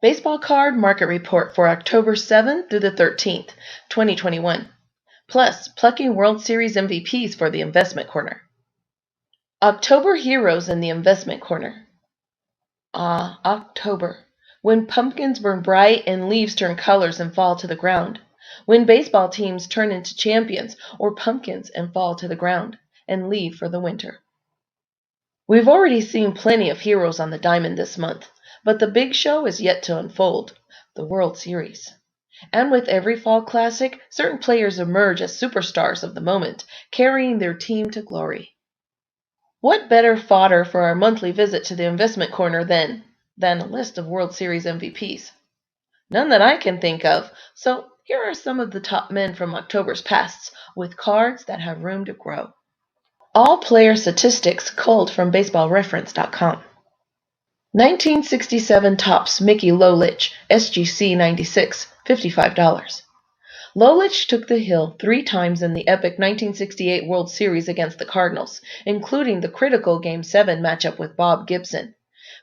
Baseball card market report for October 7th through the 13th, 2021. Plus, plucking World Series MVPs for the Investment Corner. October heroes in the Investment Corner. October. When pumpkins burn bright and leaves turn colors and fall to the ground. When baseball teams turn into champions or pumpkins and fall to the ground and leave for the winter. We've already seen plenty of heroes on the diamond this month, but the big show is yet to unfold, the World Series. And with every fall classic, certain players emerge as superstars of the moment, carrying their team to glory. What better fodder for our monthly visit to the Investment Corner than a list of World Series MVPs? None that I can think of, so here are some of the top men from October's pasts, with cards that have room to grow. All player statistics culled from BaseballReference.com. 1967 Topps Mickey Lolich, SGC 96, $55. Lolich took the hill 3 times in the epic 1968 World Series against the Cardinals, including the critical Game 7 matchup with Bob Gibson.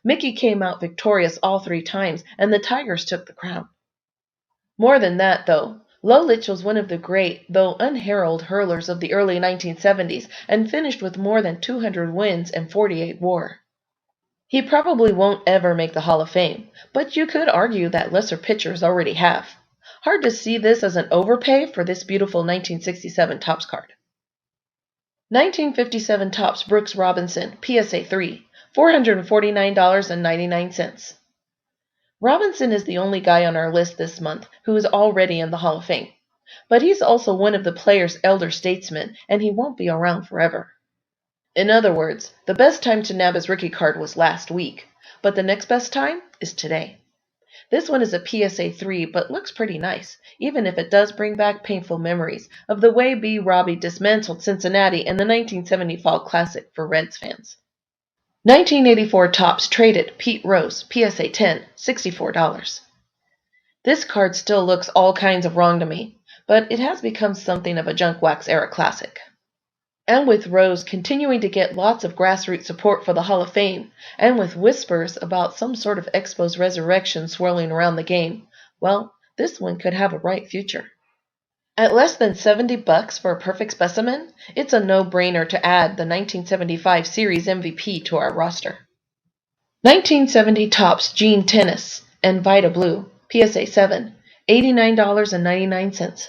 Mickey came out victorious all 3 times, and the Tigers took the crown. More than that, though, Lolich was one of the great, though unheralded, hurlers of the early 1970s and finished with more than 200 wins and 48 WAR. He probably won't ever make the Hall of Fame, but you could argue that lesser pitchers already have. Hard to see this as an overpay for this beautiful 1967 Topps card. 1957 Topps Brooks Robinson, PSA 3, $449.99. Robinson is the only guy on our list this month who is already in the Hall of Fame. But he's also one of the player's elder statesmen, and he won't be around forever. In other words, the best time to nab his rookie card was last week, but the next best time is today. This one is a PSA 3, but looks pretty nice, even if it does bring back painful memories of the way B. Robbie dismantled Cincinnati in the 1970 Fall Classic for Reds fans. 1984 Topps Traded Pete Rose, PSA 10, $64. This card still looks all kinds of wrong to me, but it has become something of a junk wax era classic. And with Rose continuing to get lots of grassroots support for the Hall of Fame, and with whispers about some sort of Expos resurrection swirling around the game, well, this one could have a bright future. At less than $70 for a perfect specimen, it's a no-brainer to add the 1975 Series MVP to our roster. 1970 Topps Gene Tenace and Vita Blue, PSA 7, $89.99.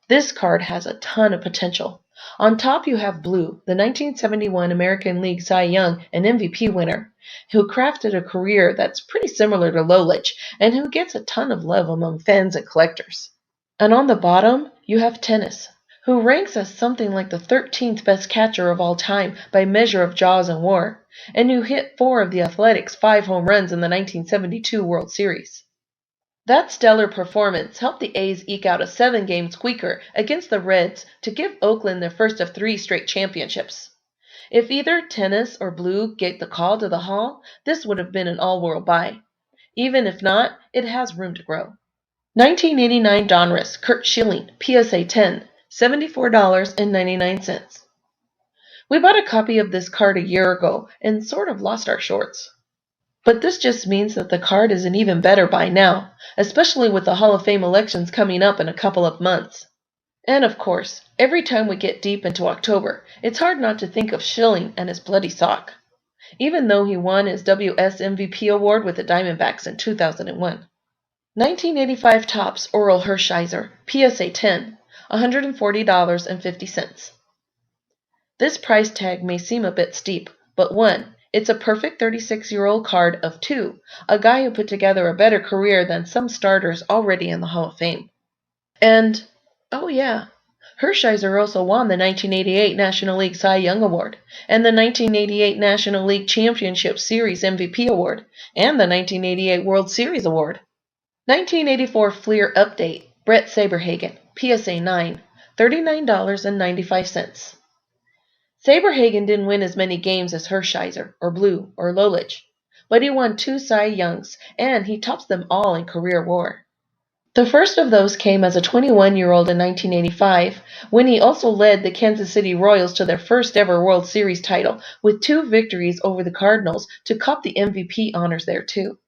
This card has a ton of potential. On top you have Blue, the 1971 American League Cy Young and MVP winner, who crafted a career that's pretty similar to Lolich and who gets a ton of love among fans and collectors. And on the bottom, you have Tenace, who ranks as something like the 13th best catcher of all time by measure of jaws and WAR, and who hit 4 of the Athletics' 5 home runs in the 1972 World Series. That stellar performance helped the A's eke out a 7-game squeaker against the Reds to give Oakland their first of 3 straight championships. If either Tenace or Blue get the call to the Hall, this would have been an all-world buy. Even if not, it has room to grow. 1989 Donruss Curt Schilling, PSA 10, $74.99. We bought a copy of this card a year ago and sort of lost our shorts. But this just means that the card is an even better buy now, especially with the Hall of Fame elections coming up in a couple of months. And of course, every time we get deep into October, it's hard not to think of Schilling and his bloody sock, even though he won his WS MVP award with the Diamondbacks in 2001. 1985 Topps Orel Hershiser, PSA 10, $140.50. This price tag may seem a bit steep, but 1, it's a perfect 36-year-old card of 2, a guy who put together a better career than some starters already in the Hall of Fame. And, oh yeah, Hershiser also won the 1988 National League Cy Young Award, and the 1988 National League Championship Series MVP Award, and the 1988 World Series Award. 1984 Fleer Update, Bret Saberhagen, PSA 9, $39.95. Saberhagen didn't win as many games as Hershiser, or Blue, or Lolich, but he won 2 Cy Youngs, and he tops them all in career WAR. The first of those came as a 21-year-old in 1985, when he also led the Kansas City Royals to their first ever World Series title, with 2 victories over the Cardinals to cop the MVP honors there too.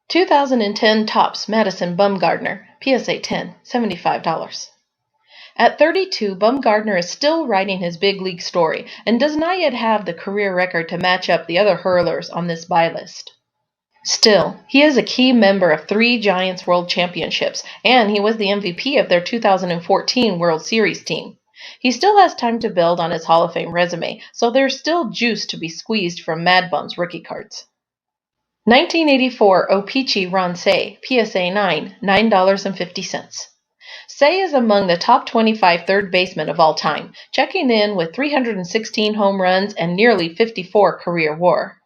2010 Topps Madison Bumgarner, PSA 10, $75. At 32, Bumgarner is still writing his big league story and does not yet have the career record to match up the other hurlers on this buy list. Still, he is a key member of 3 Giants World Championships, and he was the MVP of their 2014 World Series team. He still has time to build on his Hall of Fame resume, so there's still juice to be squeezed from Mad Bum's rookie cards. 1984 O-Pee-Chee Ron Cey, PSA 9, $9.50. Cey is among the top 25 third basemen of all time, checking in with 316 home runs and nearly 54 career WAR.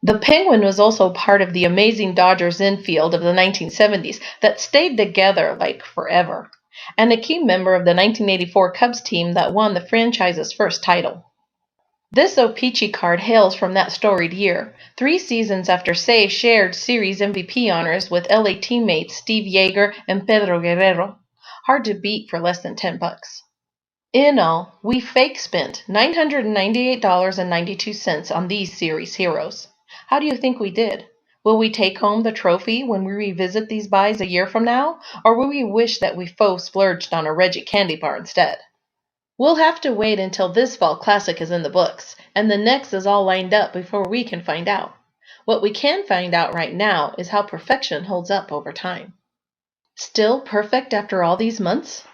The Penguin was also part of the amazing Dodgers infield of the 1970s that stayed together like forever, and a key member of the 1984 Cubs team that won the franchise's first title. This O-Pee-Chee card hails from that storied year, 3 seasons after Cey shared series MVP honors with LA teammates Steve Yeager and Pedro Guerrero. Hard to beat for less than $10. In all, we fake spent $998.92 on these series heroes. How do you think we did? Will we take home the trophy when we revisit these buys a year from now, or will we wish that we faux splurged on a Reggie candy bar instead? We'll have to wait until this fall classic is in the books, and the next is all lined up before we can find out. What we can find out right now is how perfection holds up over time. Still perfect after all these months?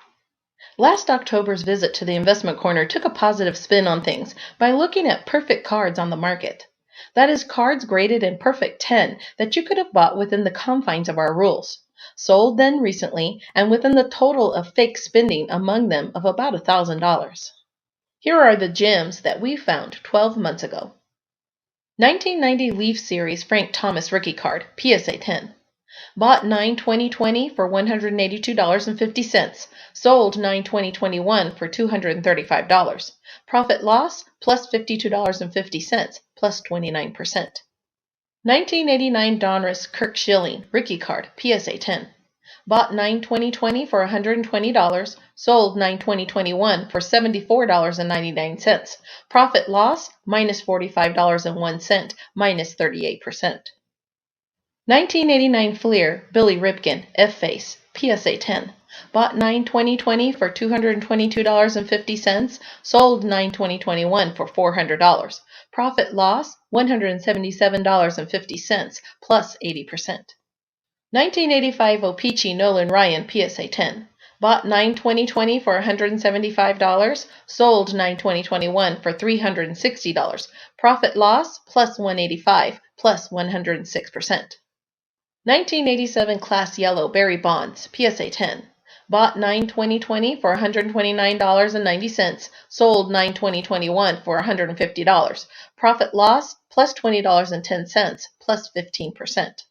Last October's visit to the Investment Corner took a positive spin on things by looking at perfect cards on the market. That is, cards graded in perfect 10 that you could have bought within the confines of our rules. Sold then recently, and within the total of fake spending among them of about $1,000. Here are the gems that we found 12 months ago. 1990 Leaf Series Frank Thomas rookie card, PSA 10. Bought 9/20/20 for $182.50. Sold 9/20/21 for $235. Profit loss plus $52.50 plus 29%. 1989 Donruss Kirk Schilling rookie card, PSA 10. Bought 9/20/20 for $120, sold 9/20/21 for $74.99. Profit loss minus $45.01, minus 38%. 1989 Fleer Billy Ripken F-Face, PSA 10. Bought 9/20/20 for $222.50, sold 9/20/21 for $400. Profit loss $177.50 plus 80%. 1985 O-Pee-Chee Nolan Ryan PSA 10. Bought 9/20/20 for $175, sold 9/20/21 for $360. Profit loss plus 185 plus 106%. 1987 Class Yellow Barry Bonds, PSA 10. Bought 9/20/20 for $129.90, sold 9/20/21 for $150. Profit loss plus $20.10 plus 15%.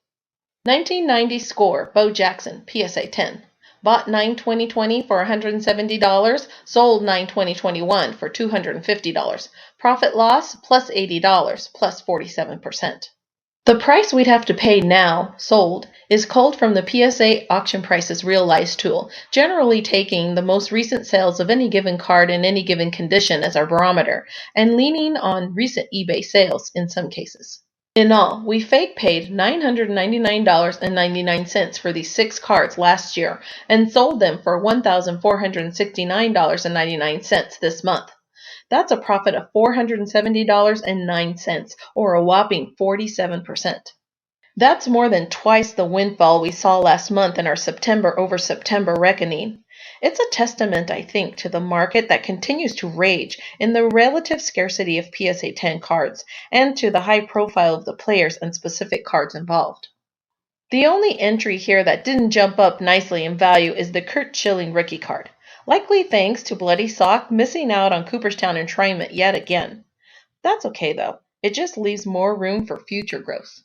1990 Score Bo Jackson, PSA 10. Bought 9/20/20 for $170, sold 9/20/21 for $250. Profit loss plus $80 plus 47%. The price we'd have to pay now, sold, is culled from the PSA Auction Prices Realize tool, generally taking the most recent sales of any given card in any given condition as our barometer, and leaning on recent eBay sales in some cases. In all, we fake paid $999.99 for these 6 cards last year and sold them for $1,469.99 this month. That's a profit of $470.09, or a whopping 47%. That's more than twice the windfall we saw last month in our September over September reckoning. It's a testament, I think, to the market that continues to rage in the relative scarcity of PSA 10 cards, and to the high profile of the players and specific cards involved. The only entry here that didn't jump up nicely in value is the Curt Schilling rookie card. Likely thanks to Bloody Sock missing out on Cooperstown enshrinement yet again. That's okay though, it just leaves more room for future growth.